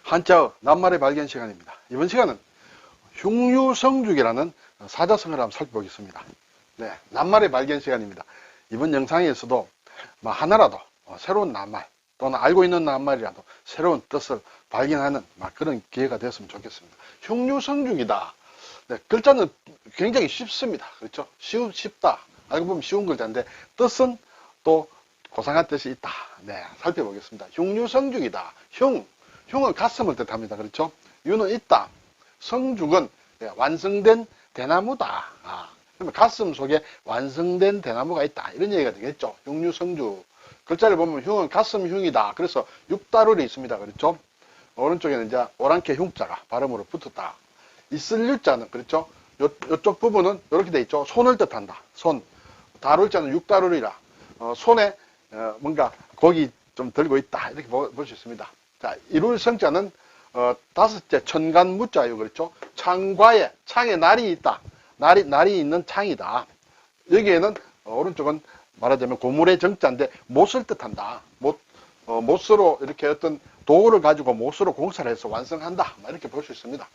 한자어 낱말의 발견 시간입니다. 이번 시간은 흉유성죽이라는 사자성어를 한번 살펴보겠습니다. 네, 낱말의 발견 시간입니다. 이번 영상에서도 하나라도 새로운 낱말 또는 알고 있는 낱말이라도 새로운 뜻을 발견하는 그런 기회가 됐으면 좋겠습니다. 흉유성죽이다. 네, 글자는 굉장히 쉽습니다. 그렇죠? 쉽다. 알고 보면 쉬운 글자인데 뜻은 또 고상한 뜻이 있다. 네, 살펴보겠습니다. 흉유성죽이다. 흉은 가슴을 뜻합니다. 그렇죠? 유는 있다. 성죽은 완성된 대나무다. 그러면 가슴 속에 완성된 대나무가 있다. 이런 얘기가 되겠죠. 흉유성죽. 글자를 보면 흉은 가슴 흉이다. 그래서 육다룰이 있습니다. 그렇죠? 오른쪽에는 이제 오랑캐 흉자가 발음으로 붙었다. 있을 유자는 그렇죠? 요쪽 부분은 이렇게 돼 있죠. 손을 뜻한다. 손. 다룰자는 육다룰이라. 손에 뭔가 고기 좀 들고 있다. 이렇게 볼 수 있습니다. 자, 이룰 성자는 다섯째 천간 무자요. 그렇죠? 창에 날이 있다. 날이 있는 창이다. 여기에는 오른쪽은 말하자면 고물의 정자인데 못을 뜻한다. 못으로 이렇게 어떤 도구를 가지고 못으로 공사를 해서 완성한다. 이렇게 볼 수 있습니다.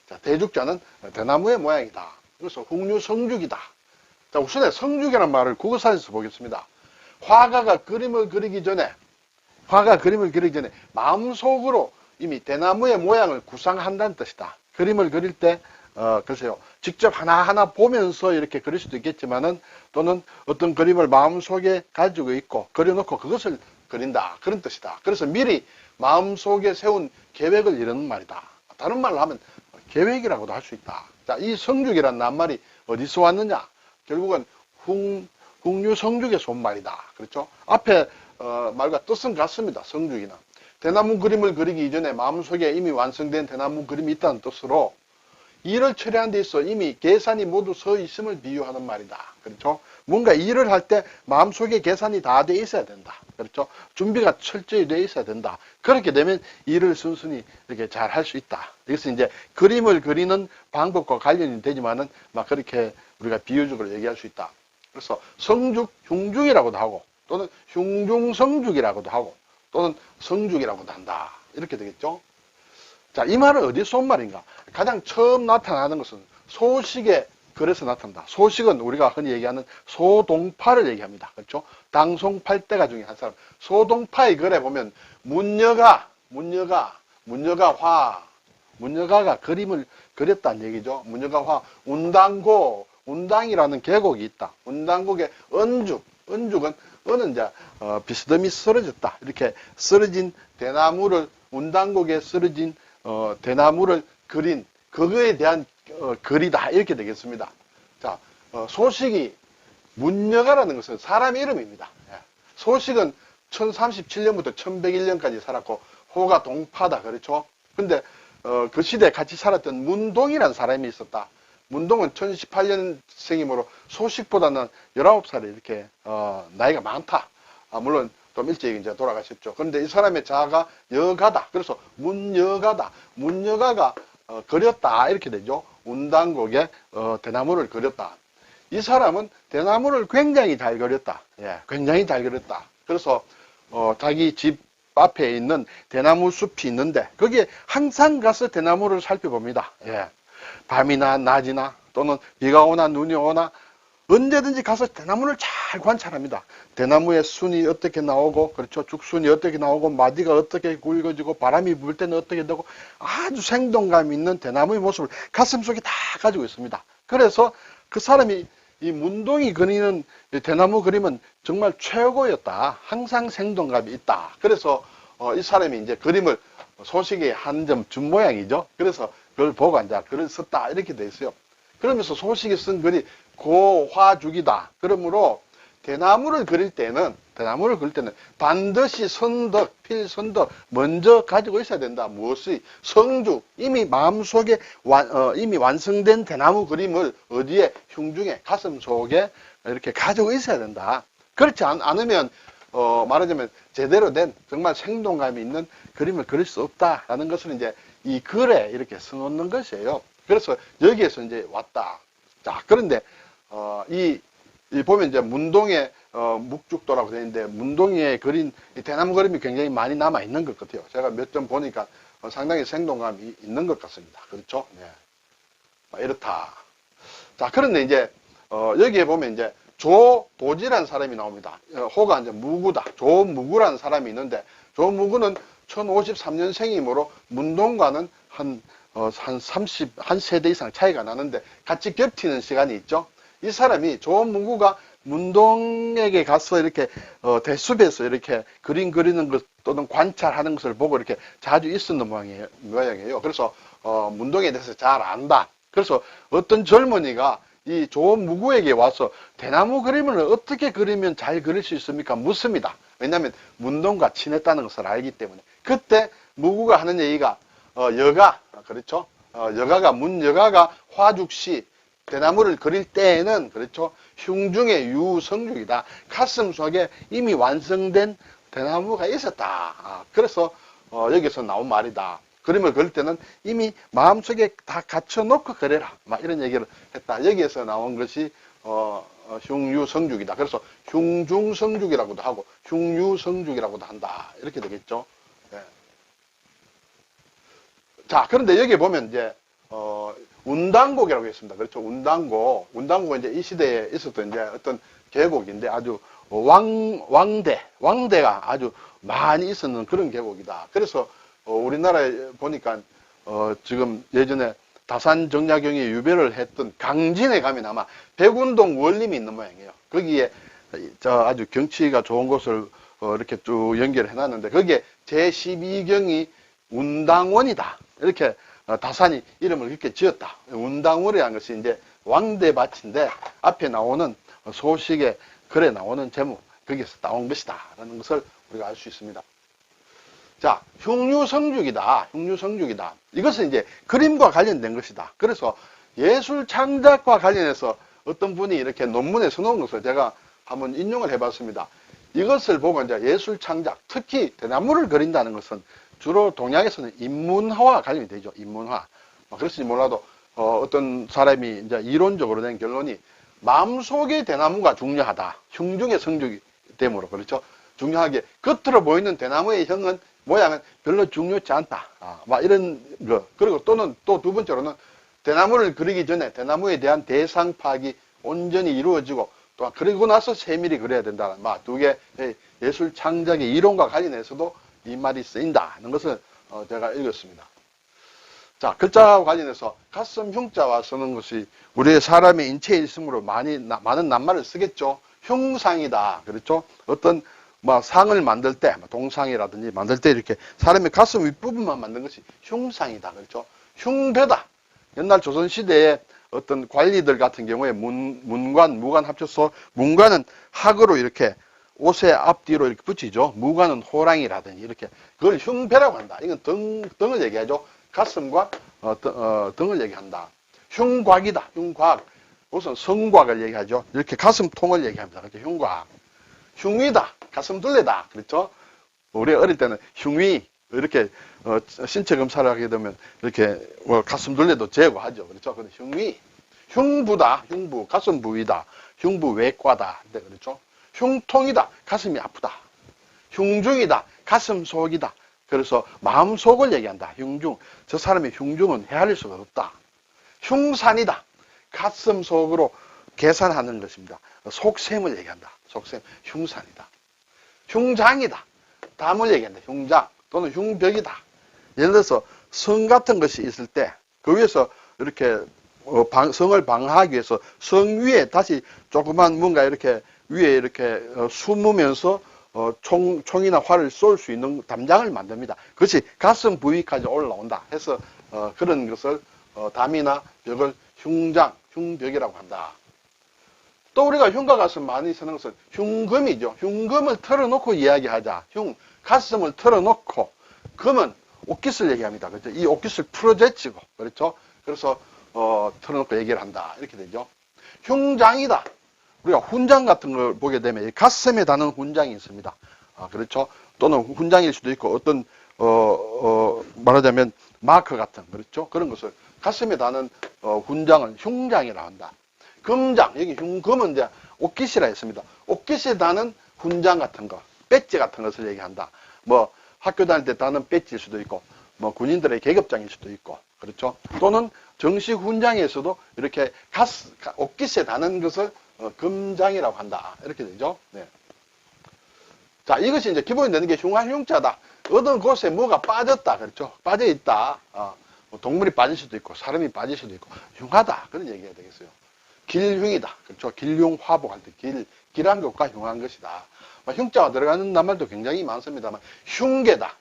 자, 대죽자는 대나무의 모양이다. 그래서 흉유성죽이다. 자, 우선에 성죽이라는 말을 국어사전에서 보겠습니다. 화가가 그림을 그리기 전에 마음속으로 이미 대나무의 모양을 구상한다는 뜻이다. 그림을 그릴 때 글쎄요, 직접 하나하나 보면서 이렇게 그릴 수도 있겠지만은 또는 어떤 그림을 마음속에 가지고 있고 그려놓고 그것을 그린다. 그런 뜻이다. 그래서 미리 마음속에 세운 계획을 이루는 말이다. 다른 말로 하면 계획이라고도 할 수 있다. 자, 이 성죽이라는 낱말이 어디서 왔느냐? 결국은 흉유성죽에서 온 말이다. 그렇죠? 앞에 말과 뜻은 같습니다. 성죽이나. 대나무 그림을 그리기 이전에 마음속에 이미 완성된 대나무 그림이 있다는 뜻으로 일을 처리하는 데 있어 이미 계산이 모두 서 있음을 비유하는 말이다. 그렇죠? 뭔가 일을 할 때 마음속에 계산이 다 돼 있어야 된다. 그렇죠? 준비가 철저히 돼 있어야 된다. 그렇게 되면 일을 순순히 이렇게 잘 할 수 있다. 이것은 이제 그림을 그리는 방법과 관련이 되지만은 그렇게 우리가 비유적으로 얘기할 수 있다. 그래서 성죽, 흉죽이라고도 하고 또는 흉중성죽이라고도 하고 또는 성죽이라고도 한다. 이렇게 되겠죠. 자, 이 말은 어디서 온 말인가? 가장 처음 나타나는 것은 소식의 글에서 나타난다. 소식은 우리가 흔히 얘기하는 소동파를 얘기합니다. 그렇죠? 당송팔대가 중에 한 사람. 소동파의 글에 보면 문여가가 그림을 그렸다는 얘기죠. 문여가 운당이라는 계곡이 있다. 운당곡의 은죽은 이제 비스듬히 쓰러졌다. 이렇게 쓰러진 대나무를 운당곡에 쓰러진 대나무를 그린 그거에 대한 글이다. 이렇게 되겠습니다. 자, 소식이 문여가라는 것은 사람 이름입니다. 소식은 1037년부터 1101년까지 살았고 호가 동파다. 그렇죠? 근데 그 시대에 같이 살았던 문동이라는 사람이 있었다. 문동은 1018년생이므로 소식보다는 19살이 이렇게 나이가 많다. 물론 좀 일찍 이제 돌아가셨죠. 그런데 이 사람의 자아가 여가다. 그래서 문여가다. 문여가가 그렸다. 이렇게 되죠. 운당곡에 대나무를 그렸다. 이 사람은 대나무를 굉장히 잘 그렸다. 예, 굉장히 잘 그렸다. 그래서 자기 집 앞에 있는 대나무 숲이 있는데 거기에 항상 가서 대나무를 살펴봅니다. 예. 밤이나 낮이나 또는 비가 오나 눈이 오나 언제든지 가서 대나무를 잘 관찰합니다. 대나무의 순이 어떻게 나오고, 그렇죠? 죽순이 어떻게 나오고, 마디가 어떻게 굵어지고, 바람이 불 때는 어떻게 되고, 아주 생동감 있는 대나무의 모습을 가슴속에 다 가지고 있습니다. 그래서 그 사람이 이 문동이 그리는 대나무 그림은 정말 최고였다. 항상 생동감이 있다. 그래서 이 사람이 이제 그림을 소식에 한 점 준 모양이죠. 그래서 그걸 보고 이제 글을 썼다. 이렇게 돼 있어요. 그러면서 소식이 쓴 글이 고화죽이다. 그러므로 대나무를 그릴 때는 반드시 필선덕 먼저 가지고 있어야 된다. 무엇이? 성죽. 이미 마음속에 이미 완성된 대나무 그림을 어디에? 흉중에, 가슴 속에 이렇게 가지고 있어야 된다. 그렇지 않으면 말하자면 제대로 된 정말 생동감이 있는 그림을 그릴 수 없다라는 것을 이제 이 글에 이렇게 써놓는 것이에요. 그래서 여기에서 이제 왔다. 자, 그런데 이 보면 이제 문동의 묵죽도라고 되어 있는데 문동에 그린 이 대나무 그림이 굉장히 많이 남아 있는 것 같아요. 제가 몇 점 보니까 상당히 생동감이 있는 것 같습니다. 그렇죠? 네. 이렇다. 자, 그런데 이제, 여기에 보면 이제, 조도지라는 사람이 나옵니다. 호가 이제 무구다. 조무구라는 사람이 있는데, 조무구는 1053년생이므로 문동과는 한 30, 한 세대 이상 차이가 나는데, 같이 겹치는 시간이 있죠. 이 사람이 조무구가 문동에게 가서 이렇게 대숲에서 이렇게 그림 그리는 것 또는 관찰하는 것을 보고 이렇게 자주 있었는 모양이에요. 그래서 문동에 대해서 잘 안다. 그래서 어떤 젊은이가 이 조무구에게 와서 대나무 그림을 어떻게 그리면 잘 그릴 수 있습니까? 묻습니다. 왜냐하면 문동과 친했다는 것을 알기 때문에. 그때 무구가 하는 얘기가 여가, 그렇죠? 문여가가 화죽시 대나무를 그릴 때에는, 그렇죠, 흉중의 유성죽이다. 가슴 속에 이미 완성된 대나무가 있었다. 그래서 여기서 나온 말이다. 그림을 그릴 때는 이미 마음속에 다 갖춰놓고 그려라. 막 이런 얘기를 했다. 여기에서 나온 것이 흉유성죽이다. 그래서 흉중성죽이라고도 하고 흉유성죽이라고도 한다. 이렇게 되겠죠. 네. 자, 그런데 여기 보면 이제 운당곡이라고 했습니다. 그렇죠. 운당곡은 이제 이 시대에 있었던 이제 어떤 계곡인데 아주 왕대가 아주 많이 있었는 그런 계곡이다. 그래서 우리나라에 보니까 지금 예전에 다산 정약용이 유배를 했던 강진에 가면 아마 백운동 원림이 있는 모양이에요. 거기에 아주 경치가 좋은 곳을 이렇게 쭉 연결해 놨는데 거기에 제12경이 운당원이다. 이렇게 다산이 이름을 그렇게 지었다. 운당원이라는 것이 이제 왕대밭인데 앞에 나오는 소식에 글에 나오는 제목, 거기에서 나온 것이다. 라는 것을 우리가 알 수 있습니다. 자, 흉유성죽이다. 흉유성죽이다. 이것은 이제 그림과 관련된 것이다. 그래서 예술 창작과 관련해서 어떤 분이 이렇게 논문에 써놓은 것을 제가 한번 인용을 해봤습니다. 이것을 보고 이제 예술 창작, 특히 대나무를 그린다는 것은 주로 동양에서는 인문화와 관련이 되죠. 인문화. 그렇지 몰라도 어떤 사람이 이제 이론적으로 낸 결론이 마음속의 대나무가 중요하다. 흉중의 성죽이 되므로 그렇죠. 중요하게 겉으로 보이는 대나무의 형은 모양은 별로 중요치 않다. 막 이런 거. 그리고 또는 또 두 번째로는 대나무를 그리기 전에 대나무에 대한 대상 파악이 온전히 이루어지고 또 그리고 나서 세밀히 그려야 된다는 두 개의 예술 창작의 이론과 관련해서도 이 말이 쓰인다는 것을 제가 읽었습니다. 자, 글자와 관련해서 가슴 흉자와 쓰는 것이 우리의 사람의 인체에 있으므로 많은 낱말을 쓰겠죠. 흉상이다. 그렇죠? 어떤 상을 만들 때, 동상이라든지 만들 때 이렇게 사람의 가슴 윗부분만 만든 것이 흉상이다. 그렇죠? 흉배다. 옛날 조선시대에 어떤 관리들 같은 경우에 문관, 무관 합쳐서 문관은 학으로 이렇게 옷의 앞뒤로 이렇게 붙이죠. 무관은 호랑이라든지 이렇게 그걸 흉배라고 한다. 이건 등을 얘기하죠. 가슴과 등을 얘기한다. 흉곽이다. 흉곽. 우선 성곽을 얘기하죠. 이렇게 가슴통을 얘기합니다. 그렇죠? 흉곽. 흉위다. 가슴둘레다. 그렇죠? 우리 어릴 때는 흉위 이렇게 신체 검사를 하게 되면 이렇게 가슴둘레도 재고 하죠. 그렇죠? 근데 흉위. 흉부다. 흉부. 가슴 부위다. 흉부 외과다. 네, 그렇죠? 흉통이다. 가슴이 아프다. 흉중이다. 가슴 속이다. 그래서 마음 속을 얘기한다. 흉중. 저 사람의 흉중은 헤아릴 수가 없다. 흉산이다. 가슴 속으로 계산하는 것입니다. 속셈을 얘기한다. 속셈. 흉산이다. 흉장이다. 담을 얘기한다. 흉장 또는 흉벽이다. 예를 들어서 성 같은 것이 있을 때 그 위에서 이렇게 성을 방어하기 위해서 성 위에 다시 조그만 뭔가 이렇게 위에 이렇게 숨으면서 총이나 활을 쏠 수 있는 담장을 만듭니다. 그것이 가슴 부위까지 올라온다 해서 그런 것을 담이나 벽을 흉장, 흉벽이라고 한다. 또 우리가 흉과 가슴 많이 쓰는 것은 흉금이죠. 흉금을 털어놓고 이야기하자. 가슴을 털어놓고 금은 옷깃을 얘기합니다. 그렇죠? 이 옷깃을 풀어제치고 그렇죠? 그래서 털어놓고 얘기를 한다. 이렇게 되죠. 흉장이다. 우리가 훈장 같은 걸 보게 되면 가슴에 다는 훈장이 있습니다. 그렇죠? 또는 훈장일 수도 있고 어떤 말하자면 마크 같은 그렇죠? 그런 것을 가슴에 다는 훈장을 흉장이라 한다. 금장 여기 흉금은 이제 옷깃이라 했습니다. 옷깃에 다는 훈장 같은 거, 배지 같은 것을 얘기한다. 학교 다닐 때 다는 배지일 수도 있고 뭐 군인들의 계급장일 수도 있고, 그렇죠? 또는 정식 훈장에서도 이렇게 옷깃에 다는 것을 금장이라고 한다. 이렇게 되죠. 네. 자, 이것이 이제 기본이 되는 게 흉화 흉자다. 어떤 곳에 뭐가 빠졌다. 그렇죠? 빠져 있다. 뭐 동물이 빠질 수도 있고, 사람이 빠질 수도 있고, 흉하다. 그런 얘기가 되겠어요. 길흉이다. 그렇죠? 길흉 화복할 때 길한 것과 흉한 것이다. 흉자가 들어가는 낱말도 굉장히 많습니다만, 흉계다.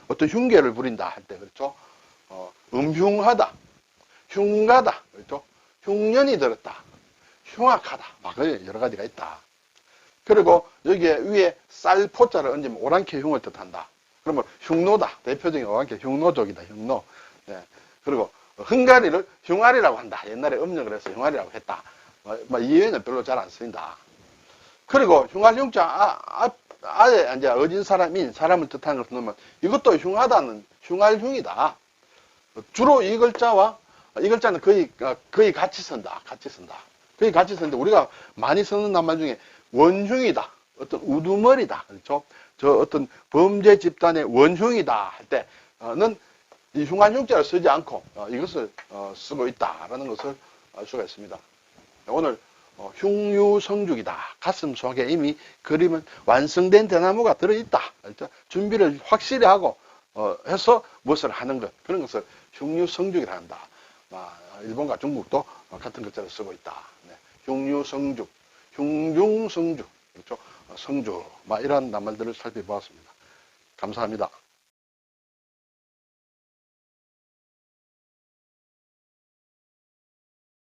어떤 흉계를 부린다 할 때, 그렇죠? 음흉하다. 흉가다. 그렇죠? 흉년이 들었다. 흉악하다. 막 여러 가지가 있다. 그리고 여기에 위에 쌀포자를 얹으면 오랑캐 흉을 뜻한다. 그러면 흉노다. 대표적인 오랑캐 흉노족이다. 흉노. 네. 그리고 흥가리를 흉아리라고 한다. 옛날에 음력을 해서 흉아리라고 했다. 이외에는 별로 잘 안 쓰인다. 그리고 흉할 흉자 아래 이제 어진 사람을 뜻하는 것을 넣으면 이것도 흉하다는 흉할 흉이다. 주로 이 글자는 거의 같이 쓴다. 거의 같이 쓰는데 우리가 많이 쓰는 낱말 중에 원흉이다. 어떤 우두머리다. 그렇죠? 저 어떤 범죄 집단의 원흉이다 할 때는 이 흉한 흉자를 쓰지 않고 이것을 쓰고 있다라는 것을 알 수가 있습니다. 오늘 흉유성죽이다. 가슴 속에 이미 그림은 완성된 대나무가 들어있다. 그렇죠? 준비를 확실히 하고 해서 무엇을 하는 것, 그런 것을 흉유성죽이라 한다. 일본과 중국도 같은 글자를 쓰고 있다. 네. 흉유성죽, 흉중성죽, 그렇죠? 성죽, 이런 낱말들을 살펴보았습니다. 감사합니다.